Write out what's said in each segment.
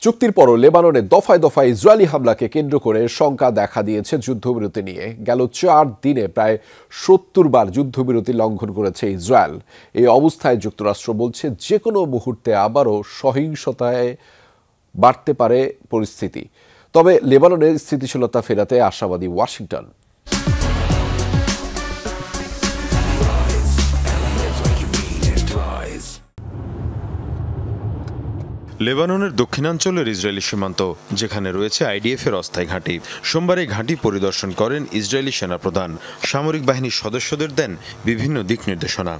চুক্তির পরও লেবাননে দফায় দফায় ইসরায়েলি হামলাকে কেন্দ্র করে শঙ্কা দেখা দিয়েছে যুদ্ধবিরতি নিয়ে। গেল 4 দিনে প্রায় 70 বার যুদ্ধবিরতি লঙ্ঘন করেছে ইসরায়েল। এই অবস্থায় যুক্তরাষ্ট্র বলছে যে কোনো মুহূর্তে আবারও সহিংসতায় বাড়তে পারে পরিস্থিতি। তবে লেবাননের স্থিতিশীলতা ফেরাতে আশাবাদী ওয়াশিংটন। লেবাননের দক্ষিণাঞ্চলের ইসরায়েলি সীমান্ত, যেখানে রয়েছে আইডিএফের অস্থায়ী ঘাঁটি। সোমবার এই ঘাঁটি পরিদর্শন করেন ইসরায়েলি সেনাপ্রধান। সামরিক বাহিনীর সদস্যদের দেন বিভিন্ন দিক নির্দেশনা।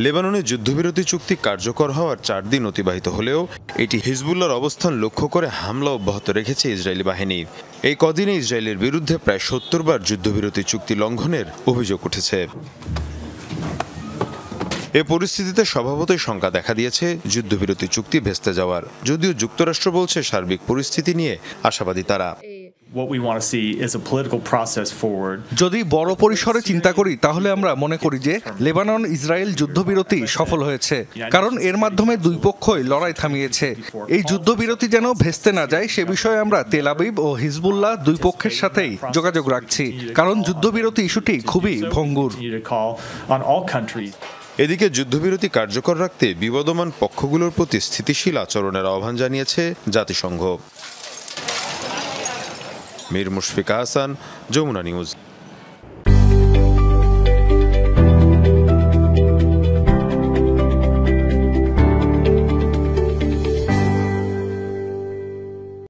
লেবাননে যুদ্ধবিরতি চুক্তি কার্যকর হওয়ার 4 দিন অতিবাহিত হলেও এটি হিজবুল্লাহর অবস্থান লক্ষ্য করে হামলা অব্যাহত রেখেছে ইসরায়েলি বাহিনী। এই কদিনে ইসরায়েলের বিরুদ্ধে প্রায় 70 বার যুদ্ধবিরতি চুক্তি লঙ্ঘনের অভিযোগ উঠেছে। এ পরিস্থিতিতে স্বভাবতই শঙ্কা দেখা দিয়েছে যুদ্ধবিরতি চুক্তি ভেস্তে যাওয়ার। যদিও যুক্তরাষ্ট্র বলছে সার্বিক পরিস্থিতি নিয়ে আশাবাদী তারা। যদি বড় পরিসরে চিন্তা করি তাহলে আমরা মনে করি যে লেবানন ইসরায়েল যুদ্ধবিরতি সফল হয়েছে, কারণ এর মাধ্যমে দুই পক্ষই লড়াই থামিয়েছে। এই যুদ্ধবিরতি যেন ভেস্তে না যায় সে বিষয়ে আমরা তেল আবিব ও হিজবুল্লাহ দুই পক্ষের সাথেই যোগাযোগ রাখছি, কারণ যুদ্ধবিরতি ইস্যুটি খুবই ভঙ্গুর। এদিকে যুদ্ধবিরতি কার্যকর রাখতে বিবদমান পক্ষগুলোর প্রতি স্থিতিশীল আচরণের আহ্বান জানিয়েছে জাতিসংঘ। মীর মুশফিকা হাসান, যমুনা নিউজ।